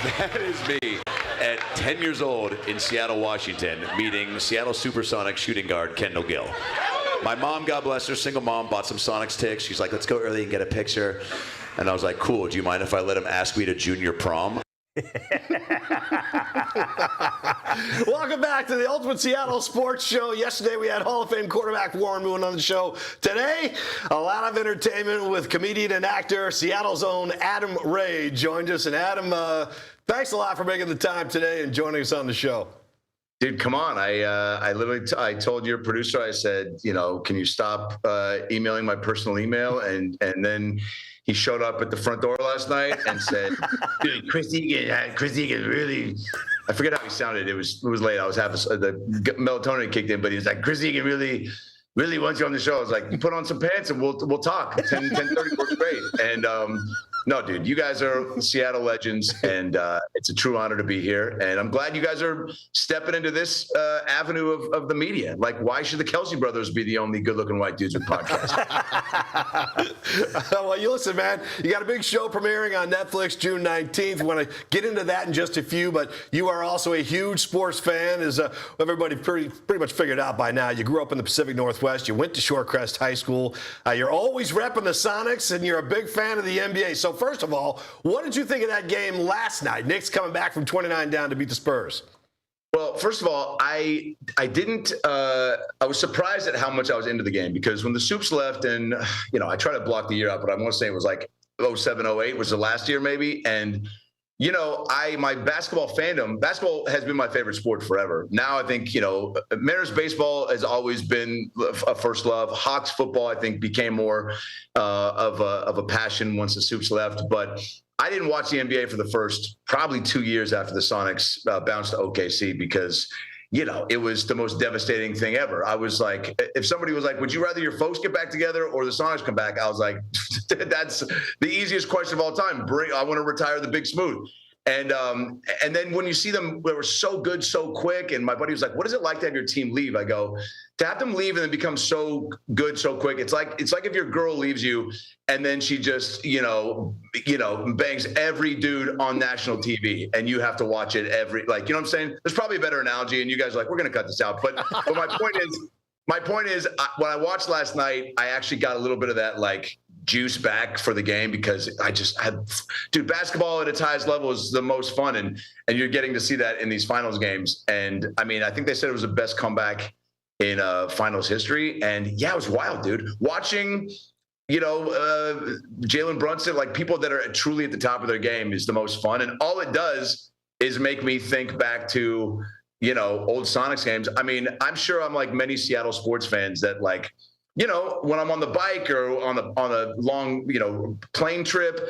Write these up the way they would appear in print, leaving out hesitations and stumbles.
That is me at 10 years old in Seattle, Washington, meeting Seattle Supersonics shooting guard Kendall Gill. My mom, God bless her, single mom, bought some Sonics tickets. She's like, let's go early and get a picture. And I was like, cool, do you mind if I let him ask me to junior prom? Welcome back to the Ultimate Seattle Sports Show. Yesterday we had Hall of Fame quarterback Warren Moon on the show. Today, a lot of entertainment with comedian and actor, Seattle's own Adam Ray joined us. And Adam, thanks a lot for making the time today and joining us on the show. Dude, come on. I literally I told your producer, I said, can you stop emailing my personal email? And then he showed up at the front door last night and said, dude, Chris Egan really, I forget how he sounded. It was late. I was the melatonin kicked in, but he was like, Chris Egan really wants you on the show. I was like, you put on some pants and we'll talk. 10:30 works great. And no, dude, you guys are Seattle legends, and it's a true honor to be here. And I'm glad you guys are stepping into this avenue of the media. Like, why should the Kelsey brothers be the only good-looking white dudes with podcasts? Well, you listen, man, you got a big show premiering on Netflix June 19th. We want to get into that in just a few, but you are also a huge sports fan, as everybody pretty much figured out by now. You grew up in the Pacific Northwest. You went to Shorecrest High School. You're always repping the Sonics, and you're a big fan of the NBA. So first of all, what did you think of that game last night? Knicks coming back from 29 down to beat the Spurs. Well, first of all, I was surprised at how much I was into the game, because when the Soups left, and I try to block the year out, but I want to say it was like 07, 08 was the last year maybe. And my basketball has been my favorite sport forever. Now I think, Mariners baseball has always been a first love. Hawks football, I think, became more of a passion once the Soups left. But I didn't watch the NBA for the first probably 2 years after the Sonics bounced to OKC, because it was the most devastating thing ever. I was like, if somebody was like, would you rather your folks get back together or the Sonics come back? I was like, that's the easiest question of all time. I want to retire the Big Smooth. And then when you see them, they were so good so quick. And my buddy was like, what is it like to have your team leave? I go, to have them leave and then become so good so quick. It's like if your girl leaves you and then she just, bangs every dude on national TV and you have to watch it you know what I'm saying? There's probably a better analogy, and you guys are like, we're going to cut this out. But my point is, when I watched last night, I actually got a little bit of that juice back for the game, because dude, basketball at its highest level is the most fun, and you're getting to see that in these finals games. And I mean, I think they said it was the best comeback in finals history. And yeah, it was wild, dude. Watching, Jalen Brunson, people that are truly at the top of their game, is the most fun. And all it does is make me think back to, old Sonics games. I mean, I'm sure I'm like many Seattle sports fans that when I'm on the bike or on a long, plane trip,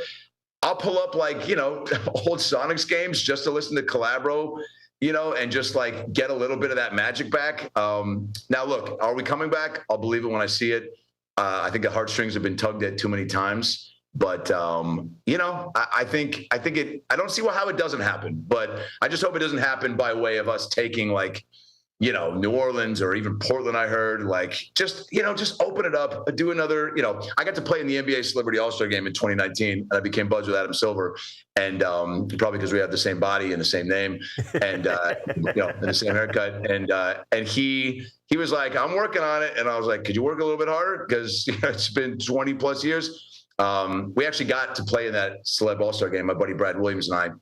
I'll pull up old Sonics games just to listen to Calabro, and just get a little bit of that magic back. Now, look, are we coming back? I'll believe it when I see it. I think the heartstrings have been tugged at too many times, but I think I don't see how it doesn't happen, but I just hope it doesn't happen by way of us taking New Orleans or even Portland. I heard just open it up, do another, I got to play in the NBA Celebrity All-Star game in 2019, and I became buds with Adam Silver, and probably because we have the same body and the same name and, and the same haircut. And he was like, I'm working on it. And I was like, could you work a little bit harder? Because it's been 20 plus years. We actually got to play in that Celeb All-Star game, my buddy Brad Williams and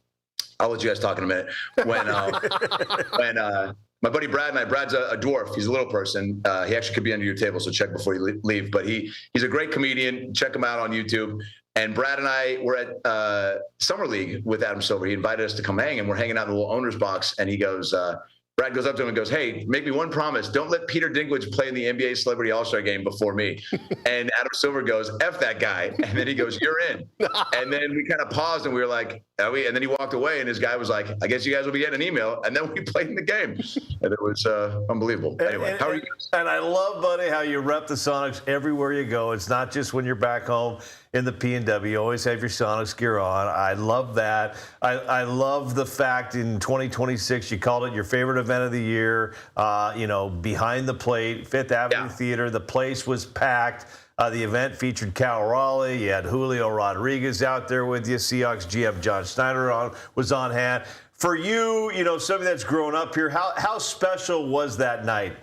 I'll let you guys talk in a minute. When my buddy Brad and Brad's a dwarf. He's a little person. He actually could be under your table, so check before you leave. But he's a great comedian. Check him out on YouTube. And Brad and I were at Summer League with Adam Silver. He invited us to come hang, and we're hanging out in the little owner's box. And he goes, Brad goes up to him and goes, hey, make me one promise. Don't let Peter Dinklage play in the NBA Celebrity All-Star game before me. And Adam Silver goes, F that guy. And then he goes, you're in. And then we kind of paused and we were like, are we? And then he walked away and his guy was like, I guess you guys will be getting an email. And then we played in the game. And it was unbelievable. Anyway, how are you guys? And I love, buddy, how you rep the Sonics everywhere you go. It's not just when you're back home in the P&W. You always have your Sonics gear on. I love that. I love the fact in 2026 you called it your favorite event of the year. Behind the plate, Fifth Avenue Theater. The place was packed. The event featured Cal Raleigh. You had Julio Rodriguez out there with you. Seahawks GM John Schneider was on hand. For you, somebody that's grown up here, how special was that night?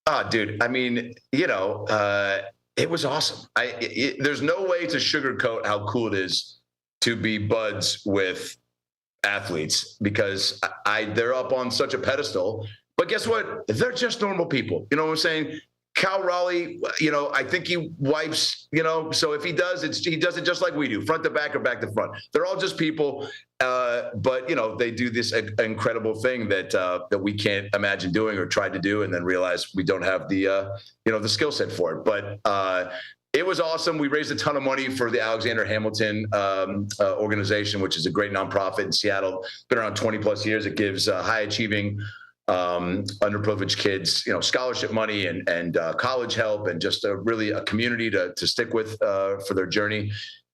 Oh, dude. I mean, it was awesome. There's no way to sugarcoat how cool it is to be buds with athletes because they're up on such a pedestal. But guess what? They're just normal people. You know what I'm saying? Cal Raleigh, I think he wipes, so if he does, he does it just like we do, front to back or back to front. They're all just people, but, they do this incredible thing that we can't imagine doing or try to do and then realize we don't have the skill set for it. But it was awesome. We raised a ton of money for the Alexander Hamilton organization, which is a great nonprofit in Seattle. Been around 20 plus years. It gives high achieving underprivileged kids, scholarship money and college help and just really a community to stick with for their journey.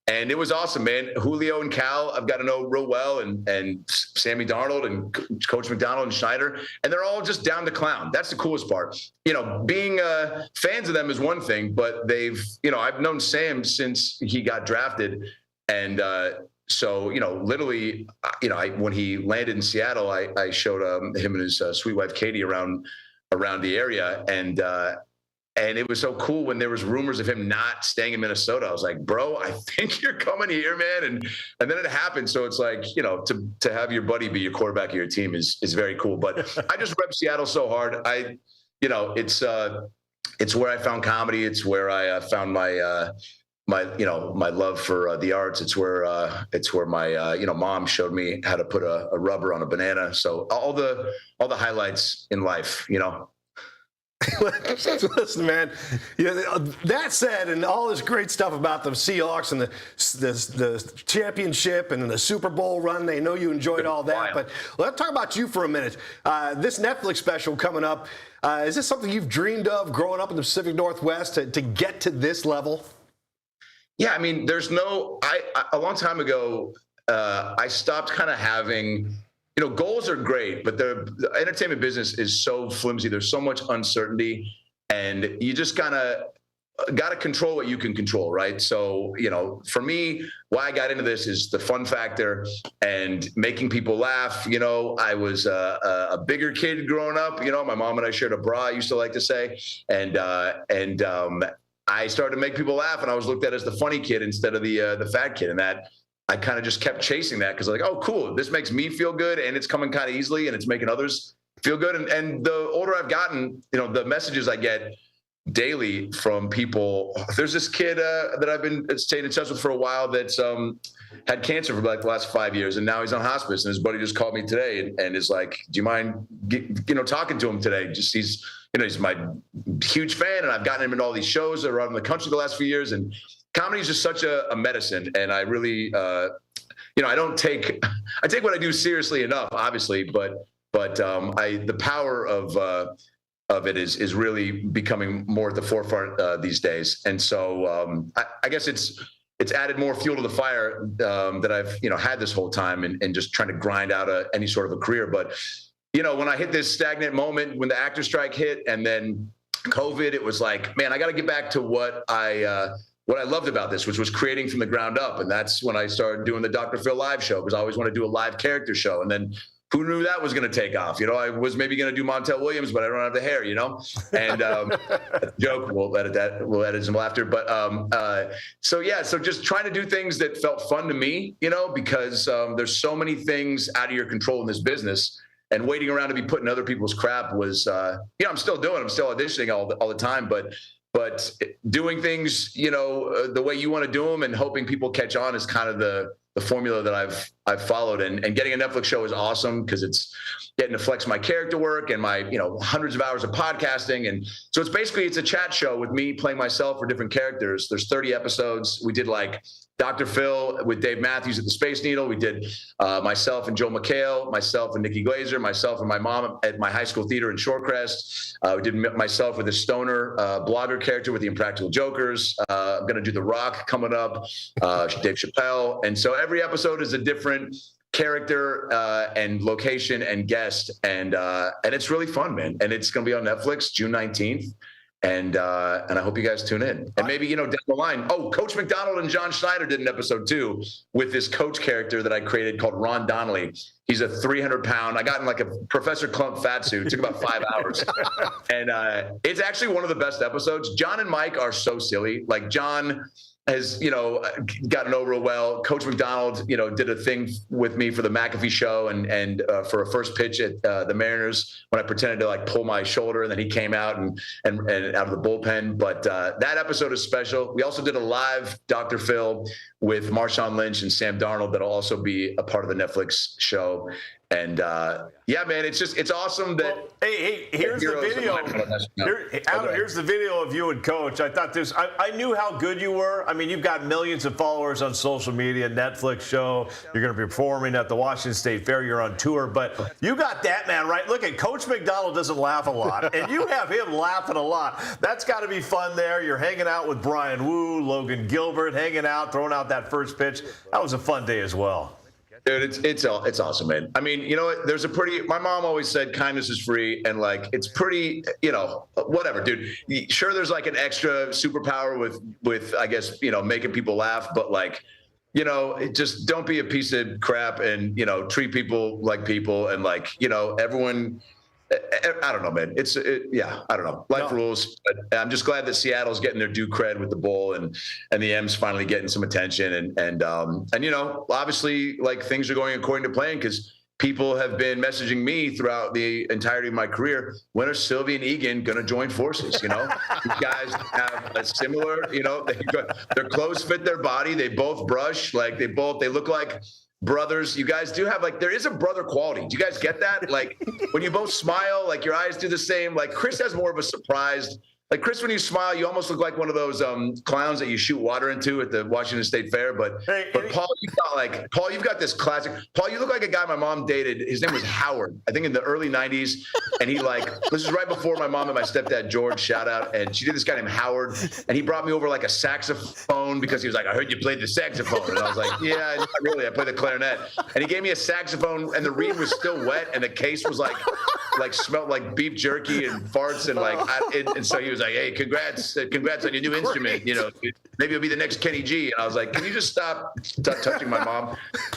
And it was awesome, man. Julio and Cal, I've got to know real well, and Sammy Darnold and Coach McDonald and Schneider, and they're all just down to clown. That's the coolest part. Being fans of them is one thing, but I've known Sam since he got drafted, and so, literally, when he landed in Seattle, I showed him and his sweet wife, Katie, around the area. And it was so cool when there was rumors of him not staying in Minnesota. I was like, bro, I think you're coming here, man. And then it happened. So it's like, to have your buddy be your quarterback of your team is very cool. But I just rep Seattle so hard. It's where I found comedy. It's where I found my love for the arts. It's where my mom showed me how to put a rubber on a banana. So all the highlights in life, Listen, man. That said, and all this great stuff about the Seahawks and the championship and the Super Bowl run, they know you enjoyed all that. But let's talk about you for a minute. This Netflix special coming up, is this something you've dreamed of growing up in the Pacific Northwest to get to this level? Yeah, I mean, a long time ago, I stopped kind of having, goals are great, but the entertainment business is so flimsy. There's so much uncertainty, and you just got to control what you can control, right? So, for me, why I got into this is the fun factor and making people laugh. I was a bigger kid growing up. My mom and I shared a bra, I used to like to say, and I started to make people laugh, and I was looked at as the funny kid instead of the fat kid, and that I kind of just kept chasing that because I was like, oh, cool, this makes me feel good, and it's coming kind of easily, and it's making others feel good. And the older I've gotten, the messages I get daily from people. There's this kid that I've been staying in touch with for a while that's had cancer for like the last 5 years, and now he's on hospice. And his buddy just called me today and is like, do you mind talking to him today? Just he's my huge fan, and I've gotten him into all these shows around the country the last few years. And comedy is just such a medicine, and I really I take what I do seriously enough, obviously, but the power of it is really becoming more at the forefront these days. And so I guess it's added more fuel to the fire that I've had this whole time, and just trying to grind out any sort of a career. But when I hit this stagnant moment when the actor strike hit, and then COVID, it was like, man, I got to get back to what I loved about this, which was creating from the ground up. And that's when I started doing the Dr. Phil live show, because I always want to do a live character show. And then who knew that was going to take off? I was maybe going to do Montel Williams, but I don't have the hair, and joke, we'll edit that. We'll edit some laughter. But so just trying to do things that felt fun to me, because there's so many things out of your control in this business, and waiting around to be put in other people's crap was, I'm still doing, I'm still auditioning all the time, but doing things, the way you want to do them and hoping people catch on is kind of the formula that I've followed. And getting a Netflix show is awesome because it's getting to flex my character work and my, hundreds of hours of podcasting. And so it's a chat show with me playing myself for different characters. There's 30 episodes. We did like Dr. Phil with Dave Matthews at the Space Needle. We did myself and Joe McHale, myself and Nikki Glazer, myself and my mom at my high school theater in Shorecrest. We did myself with a stoner blogger character with the Impractical Jokers. I'm going to do The Rock coming up, Dave Chappelle. And so every episode is a different character and location and guest. And it's really fun, man. And it's going to be on Netflix June 19th. And I hope you guys tune in. And maybe, down the line, Coach McDonald and John Schneider did an episode too with this coach character that I created called Ron Donnelly. He's a 300-pound. I got in like a Professor Clump fat suit. It took about 5 hours. And it's actually one of the best episodes. John and Mike are so silly. Like John has, gotten over well. Coach McDonald, did a thing with me for the McAfee show and for a first pitch at the Mariners when I pretended to like pull my shoulder, and then he came out and out of the bullpen. But that episode is special. We also did a live Dr. Phil with Marshawn Lynch and Sam Darnold that'll also be a part of the Netflix show. And yeah, man, it's awesome that. Well, hey, here's the video. Adam, here's the video of you and Coach. I thought this. I knew how good you were. I mean, you've got millions of followers on social media, Netflix show. You're going to be performing at the Washington State Fair. You're on tour, but you got that man right. Look at Coach McDonald doesn't laugh a lot, and you have him laughing a lot. That's got to be fun there. You're hanging out with Brian Wu, Logan Gilbert, hanging out, throwing out that first pitch. That was a fun day as well. Dude, it's awesome, man. I mean, there's my mom always said kindness is free, and like it's pretty, whatever, dude. Sure, there's like an extra superpower with I guess, making people laugh, but like, just don't be a piece of crap and, treat people like people, and like, everyone. I don't know, man. I don't know. Life rules. But I'm just glad that Seattle's getting their due cred with the bowl, and the M's finally getting some attention, and obviously like things are going according to plan because people have been messaging me throughout the entirety of my career. When are Sylvie and Egan going to join forces? These guys have a similar, their clothes fit their body. They both brush, like they look like brothers. You guys do have there is a brother quality. Do you guys get that? Like when you both smile, like your eyes do the same. Like Chris has more of a surprised. Like Chris, when you smile, you almost look like one of those clowns that you shoot water into at the Washington State Fair. But Paul, you've got this classic. Paul, you look like a guy my mom dated. His name was Howard, I think in the early 90s. And this is right before my mom and my stepdad, George, shout out. And she did this guy named Howard. And he brought me over like a saxophone because he was like, I heard you played the saxophone. And I was like, yeah, not really. I play the clarinet. And he gave me a saxophone, and the reed was still wet. And the case was like smelled like beef jerky and farts. And so he was like, hey, congrats on your new instrument. Maybe it'll be the next Kenny G. And I was like, can you just stop touching my mom?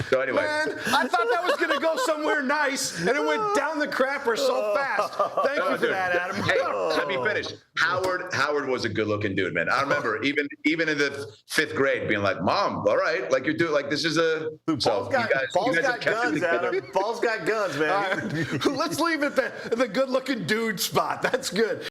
So anyway. Man, I thought that was going to go somewhere nice, and it went down the crapper so fast. Thank you for that, Adam. Hey, let me finish. Howard was a good-looking dude, man. I remember even in the 5th grade being like, Mom, all right, like you're doing, like this is a. Paul's got guns, Adam. Paul's got guns, man. Let's leave it at the good-looking dude spot. That's good.